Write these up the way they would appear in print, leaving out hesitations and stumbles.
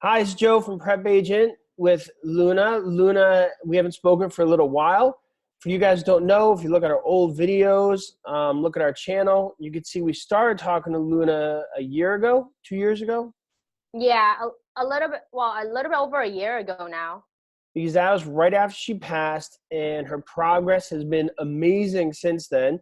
Hi, it's Joe from PrepAgent with Luna. Luna, we haven't spoken for a little while. For you guys who don't know, if you look at our old videos, look at our channel, you can see we started talking to Luna a year ago, 2 years ago, Yeah, a little bit, well, a little bit over a year ago now. because that was right after she passed, and her progress has been amazing since then.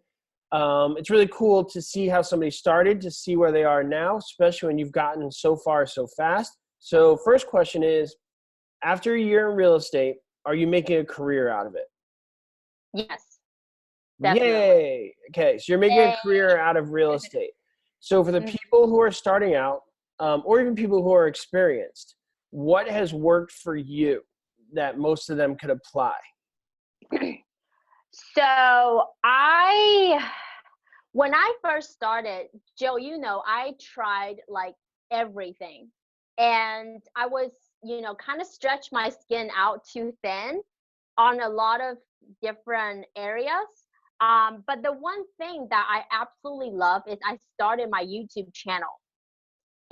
It's really cool to see how somebody started, to see where they are now, especially when you've gotten so far so fast. So first question is, after a year in real estate, are you making a career out of it? Yes, definitely. Yay. Okay, so you're making a Yay. career out of real estate. So for the Mhm. people who are starting out, or even people who are experienced, what has worked for you that most of them could apply? So when I first started, Joe, I tried like everything. And I was, kind of stretched my skin out too thin on a lot of different areas. But the one thing that I absolutely love is I started my YouTube channel.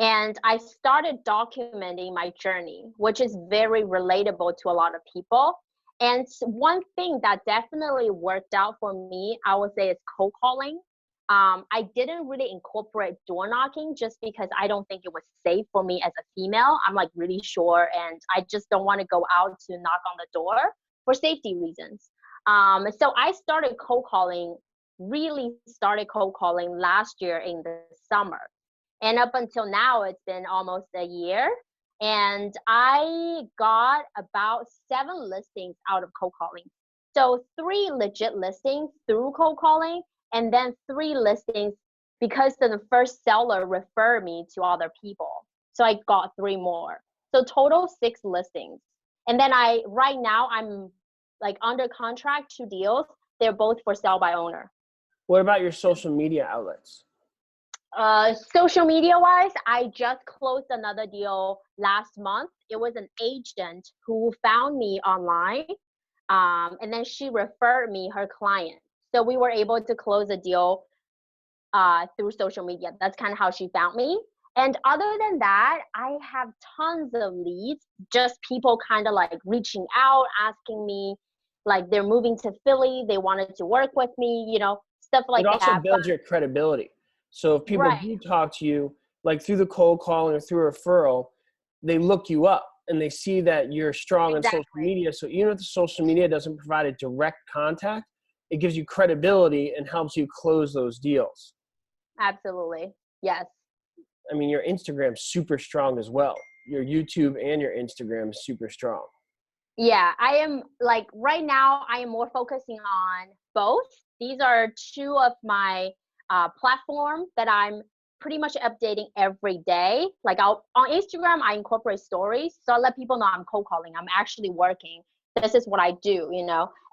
And I started documenting my journey, which is very relatable to a lot of people. And one thing that definitely worked out for me, I would say, is cold calling. I didn't really incorporate door knocking just because I don't think it was safe for me as a female. I'm like really sure, and I just don't want to go out to knock on the door for safety reasons. So I started cold calling, really started cold calling last year in the summer. And up until now, it's been almost a year. And I got about 7 listings out of cold calling. So 3 legit listings through cold calling, and then 3 listings because the first seller referred me to other people. So I got 3 more. So total 6 listings. And then right now, I'm like under contract, 2 deals. They're both for sale by owner. What about your social media outlets? Social media wise, I just closed another deal last month. It was an agent who found me online, and then she referred me her client. So we were able to close a deal through social media. That's kind of how she found me. And other than that, I have tons of leads, just people kind of like reaching out, asking me, like they're moving to Philly, they wanted to work with me, stuff It like also that. But builds your credibility. So if people right, do talk to you, like through the cold calling or through a referral, they look you up and they see that you're strong on social exactly. media. So even if the social media doesn't provide a direct contact, it gives you credibility and helps you close those deals. Absolutely. Yes. I mean, your Instagram's super strong as well. Your YouTube and your Instagram is super strong. Yeah, I am like right now I am more focusing on both. These are two of my platform that I'm pretty much updating every day. Like I'll on Instagram I incorporate stories, so I let people know I'm cold calling. I'm actually working. This is what I do.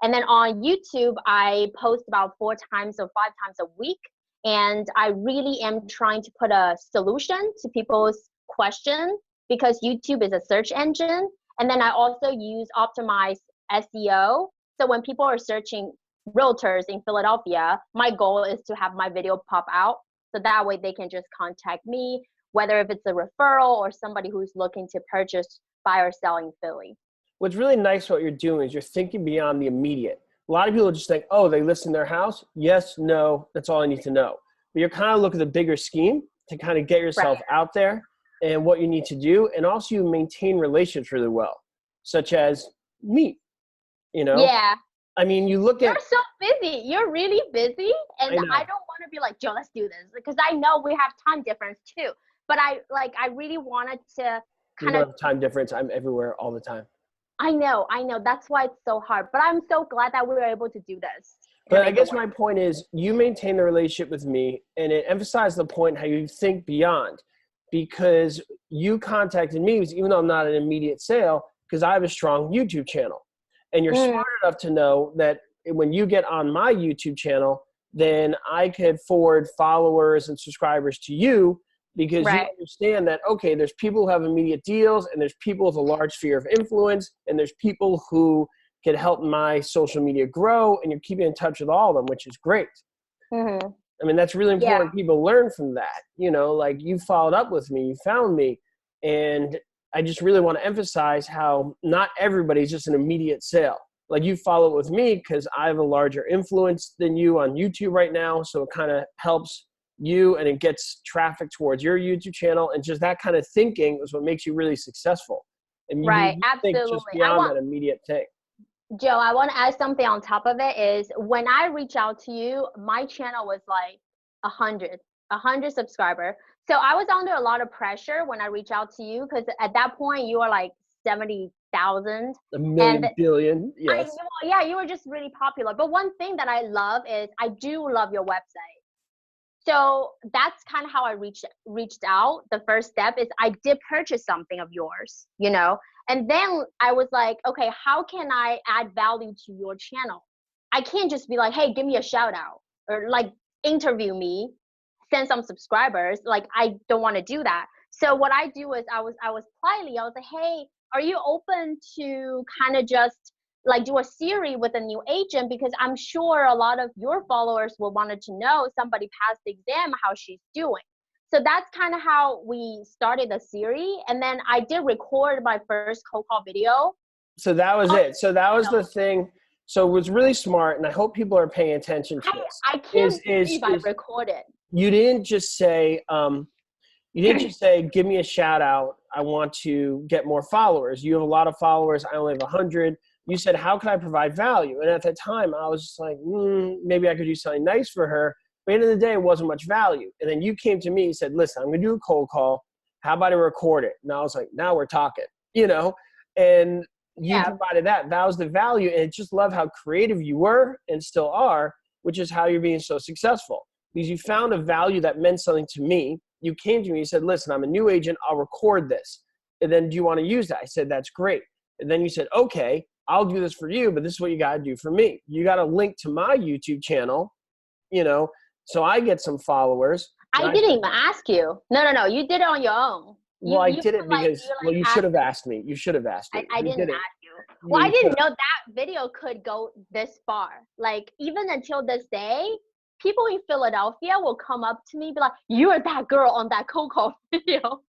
And then on YouTube I post about 4 times or 5 times a week, and I really am trying to put a solution to people's question because YouTube is a search engine, and then I also use optimized SEO. So when people are searching realtors in Philadelphia, my goal is to have my video pop out. So that way they can just contact me, whether if it's a referral or somebody who's looking to purchase, buy or sell in Philly. What's really nice what you're doing is you're thinking beyond the immediate. A lot of people just think, oh, they list in their house. Yes, no, that's all I need to know. But you're kind of looking at the bigger scheme to kind of get Right. yourself out there and what you need to do. And also you maintain relationships really well, such as me, you know? Yeah. I mean, you look You're at, so busy. You're really busy. And I I know, don't want to be like, Joe, let's do this. Because I know we have time difference too. But I really wanted to we kind don't of have time difference. I'm everywhere all the time. I know. That's why it's so hard. But I'm so glad that we were able to do this and But I make it guess work. my point is you maintain the relationship with me and it emphasized the point how you think beyond, because you contacted me even though I'm not an immediate sale because I have a strong YouTube channel. And you're Mm, smart enough to know that when you get on my YouTube channel, then I could forward followers and subscribers to you because you right. understand that, okay, there's people who have immediate deals and there's people with a large sphere of influence and there's people who can help my social media grow, and you're keeping in touch with all of them, which is great. Hmm. I mean, that's really Yeah. important. People learn from that. Like you followed up with me, you found me, and I just really want to emphasize how not everybody's just an immediate sale. Like you follow it with me because I have a larger influence than you on YouTube right now. So it kind of helps you and it gets traffic towards your YouTube channel. And just that kind of thinking is what makes you really successful. And Right, you think just absolutely. beyond that immediate thing. Joe, I want to add something on top of it is when I reach out to you, my channel was like 100, 100 subscriber. So I was under a lot of pressure when I reach out to you because at that point you were like 70,000. A And million billion, I, yes. well, yeah, you were just really popular. But one thing that I love is I do love your website. So that's kind of how I reached out. The first step is I did purchase something of yours, you know, and then I was like, okay, how can I add value to your channel? I can't just be like, hey, give me a shout out or like interview me, send some subscribers. Like I don't want to do that. So what I do is I was politely, I was like, hey, are you open to kind of just like do a series with a new agent, because I'm sure a lot of your followers will wanted to know somebody passed the exam, how she's doing. So that's kind of how we started the series. And then I did record my first cold call video. So that was it. So that was the Channel. thing. So it was really smart, and I hope people are paying attention to this. I can't believe I Is recorded. you didn't just say give me a shout out. I want to get more followers. You have a lot of followers. I only have 100. You said, how can I provide value? And at that time, I was just like, maybe I could do something nice for her. But at the end of the day, it wasn't much value. And then you came to me and said, listen, I'm going to do a cold call. How about I record it? And I was like, now we're talking, you know? And you provided that. That was the value. And I just love how creative you were and still are, which is how you're being so successful. Because you found a value that meant something to me. You came to me and said, listen, I'm a new agent. I'll record this. And then do you want to use that? I said, that's great. And then you said, okay, I'll do this for you, but this is what you got to do for me. You got to link to my YouTube channel, you know, so I get some followers. I didn't even ask you. No. You did it on your own. Well, I did it because, well, you should have asked me. You should have asked me. I didn't ask you. Well, I didn't know that video could go this far. Like, even until this day, people in Philadelphia will come up to me and be like, you're that girl on that cold call video.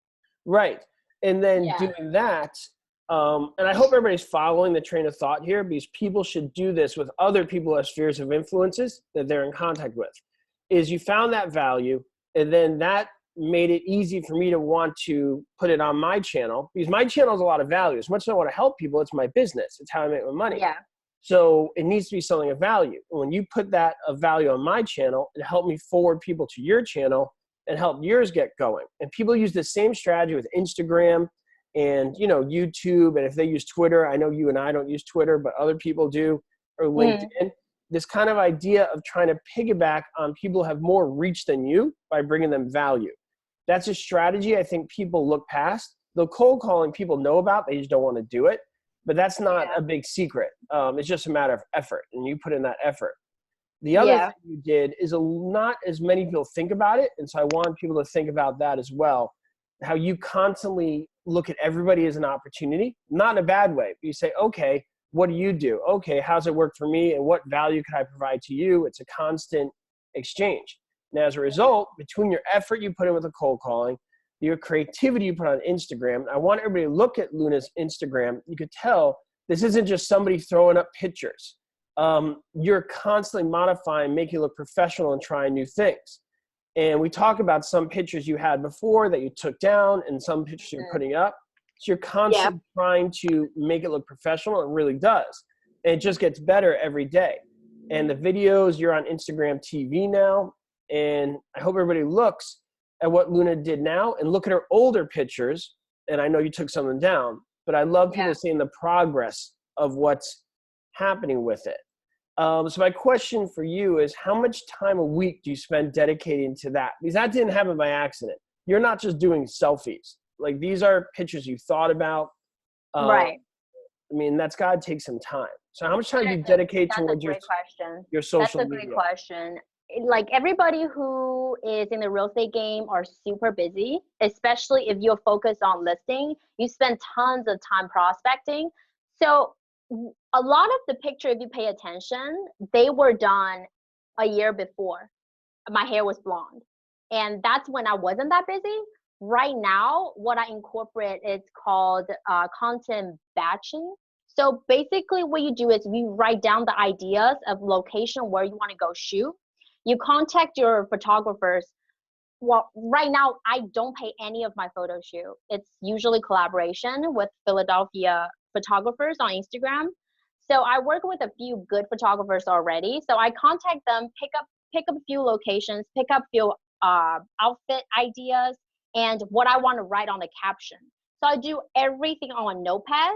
Right. And then doing that, and I hope everybody's following the train of thought here, because people should do this with other people as spheres of influences that they're in contact with, is you found that value, and then that made it easy for me to want to put it on my channel, because my channel has a lot of value. As much as I want to help people, it's my business. It's how I make my money. Yeah. So it needs to be something of value. And when you put that of value on my channel, it helped me forward people to your channel and help yours get going. And people use the same strategy with Instagram and, you know, YouTube. And if they use Twitter, I know you and I don't use Twitter, but other people do, or LinkedIn. This kind of idea of trying to piggyback on people who have more reach than you by bringing them value. That's a strategy I think people look past. The cold calling people know about, they just don't want to do it. But that's not a big secret. It's just a matter of effort, and you put in that effort. The other thing you did is not as many people think about it, and so I want people to think about that as well, how you constantly look at everybody as an opportunity, not in a bad way. But you say, okay, what do you do? Okay, how's it work for me, and what value could I provide to you? It's a constant exchange. Now, as a result, between your effort you put in with the cold calling, your creativity you put on Instagram, I want everybody to look at Luna's Instagram. You could tell this isn't just somebody throwing up pictures. You're constantly modifying, making it look professional and trying new things. And we talk about some pictures you had before that you took down and some pictures you're putting up. So you're constantly trying to make it look professional. It really does. And it just gets better every day. And the videos, you're on Instagram TV now. And I hope everybody looks at what Luna did now and look at her older pictures. And I know you took some of them down, but I love people seeing the progress of what's happening with it. So my question for you is, how much time a week do you spend dedicating to that? Because that didn't happen by accident. You're not just doing selfies. Like, these are pictures you thought about. Right. I mean, that's got to take some time. So how much time do you dedicate towards your social media? That's a great question. Like, everybody who is in the real estate game are super busy, especially if you're focused on listing. You spend tons of time prospecting. So a lot of the picture, if you pay attention, they were done a year before. My hair was blonde. And that's when I wasn't that busy. right now, what I incorporate is called content batching. So basically, what you do is you write down the ideas of location where you want to go shoot. You contact your photographers. Well, right now, I don't pay any of my photo shoot. It's usually collaboration with Philadelphia photographers on Instagram. So I work with a few good photographers already. So I contact them, pick up a few locations, pick up a few outfit ideas, and what I want to write on the caption. So I do everything on a notepad,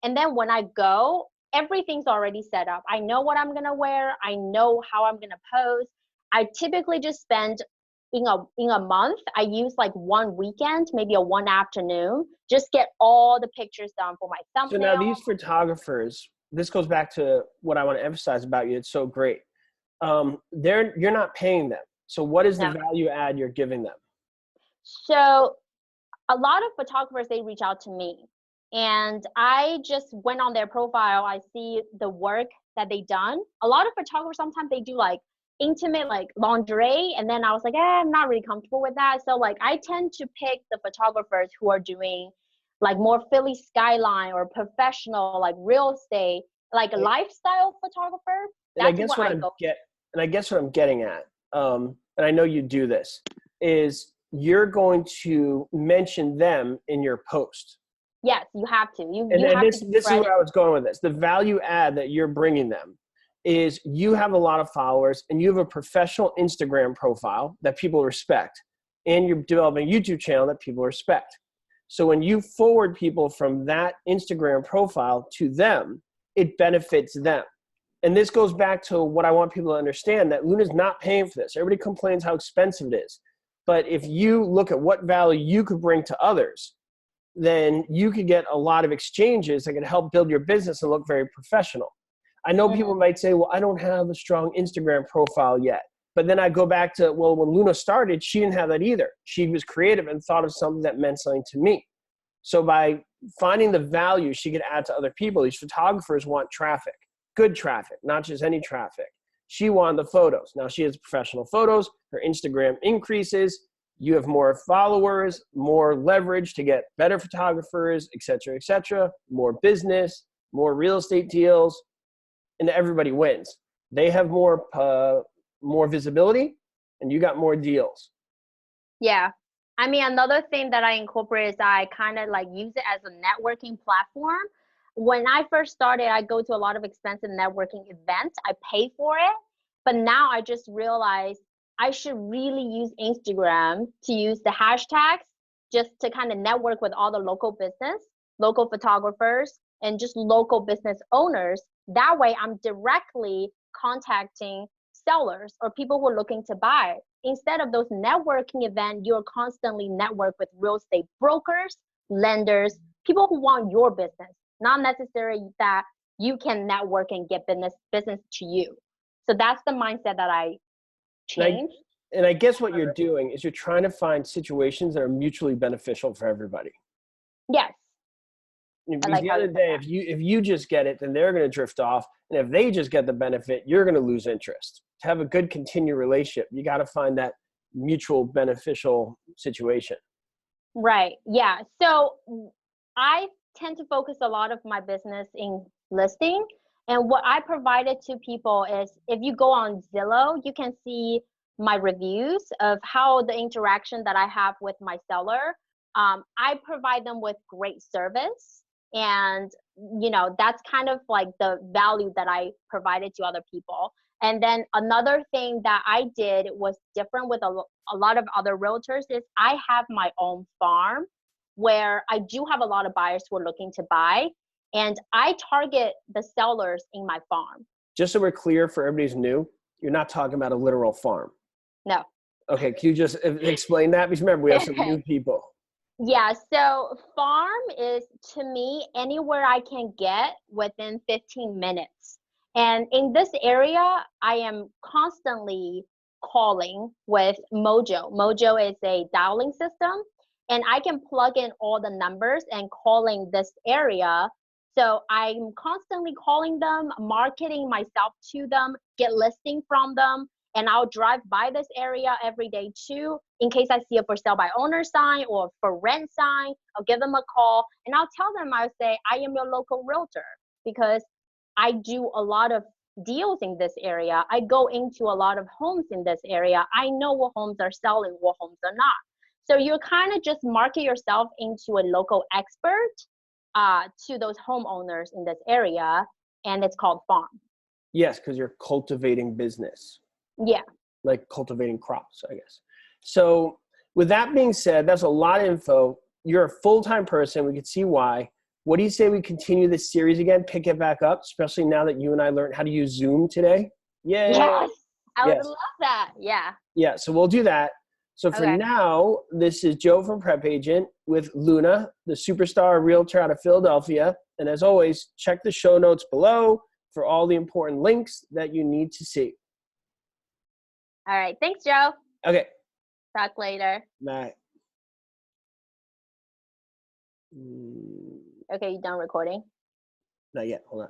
and then when I go, everything's already set up. I know what I'm gonna wear. I know how I'm gonna pose. I typically just spend in a month, I use like one weekend, maybe a one afternoon, just get all the pictures done for my So now thumbnail. these photographers, this goes back to what I want to emphasize about you. It's so great. You're not paying them. So what is the No. value add you're giving them? So a lot of photographers, they reach out to me, and I just went on their profile. I see the work that they done. A lot of photographers, sometimes they do like intimate, like lingerie, and then I was like, I'm not really comfortable with that. So like I tend to pick the photographers who are doing like more Philly skyline or professional, like real estate, like a lifestyle photographer. And I That's guess what what I I'm go. getting at, and I know you do this, is you're going to mention them in your post. Yes, you have to. You And you and have to this give this is credit. where I was going with this. The value add that you're bringing them is you have a lot of followers and you have a professional Instagram profile that people respect, and you're developing a YouTube channel that people respect. So when you forward people from that Instagram profile to them, it benefits them. And this goes back to what I want people to understand, that Luna's not paying for this. Everybody complains how expensive it is. But if you look at what value you could bring to others, then you could get a lot of exchanges that can help build your business and look very professional. I know people Mhm. might say, well, I don't have a strong Instagram profile yet. But then I go back to, well, when Luna started, she didn't have that either. She was creative and thought of something that meant something to me. So by finding the value she could add to other people, these photographers want traffic, good traffic, not just any traffic. She wanted the photos. Now she has professional photos. Her Instagram increases. You have more followers, more leverage to get better photographers, et cetera, more business, more real estate deals, and everybody wins. They have more visibility, and you got more deals. Yeah. I mean, another thing that I incorporate is I kind of like use it as a networking platform. When I first started, I go to a lot of expensive networking events. I pay for it. But now I just realized I should really use Instagram to use the hashtags just to kind of network with all the local business, local photographers, and just local business owners. That way, I'm directly contacting sellers or people who are looking to buy. Instead of those networking events, you're constantly network with real estate brokers, lenders, people who want your business, not necessarily that you can network and get business to you. So that's the mindset that I And I, changed. and I guess what you're doing is you're trying to find situations that are mutually beneficial for everybody. Yes, I Because like the how other you said day, that. if you just get it, then they're going to drift off, and if they just get the benefit, you're going to lose interest. To have a good continued relationship, you got to find that mutual beneficial situation. Right. Yeah. So I tend to focus a lot of my business in listing. And what I provided to people is if you go on Zillow, you can see my reviews of how the interaction that I have with my seller. I provide them with great service. And, that's kind of like the value that I provided to other people. And then another thing that I did was different with a lot of other realtors is I have my own farm where I do have a lot of buyers who are looking to buy, and I target the sellers in my farm. Just so we're clear for everybody's new, you're not talking about a literal farm. No. Okay, can you just explain that? Because remember, we have some new people. Yeah, so farm is to me anywhere I can get within 15 minutes. And in this area, I am constantly calling with Mojo. Mojo is a dialing system, and I can plug in all the numbers and calling this area. So I'm constantly calling them, marketing myself to them, get listing from them, and I'll drive by this area every day too. In case I see a for sale by owner sign or for rent sign, I'll give them a call and I'll tell them, I'll say, I am your local realtor because I do a lot of deals in this area. I go into a lot of homes in this area. I know what homes are selling, what homes are not. So you kind of just market yourself into a local expert to those homeowners in this area, and it's called farm. Yes, because you're cultivating business. Yeah. Like cultivating crops, I guess. So with that being said, that's a lot of info. You're a full-time person. We can see why. What do you say we continue this series again, pick it back up, especially now that you and I learned how to use Zoom today? Yay. Yes. I would Yes. love that. Yeah. Yeah, so we'll do that. So for Okay. now, this is Joe from PrepAgent with Luna, the superstar realtor out of Philadelphia. And as always, check the show notes below for all the important links that you need to see. All right. Thanks, Joe. Okay. Talk later. Bye. Okay, you done recording? Not yet. Hold on.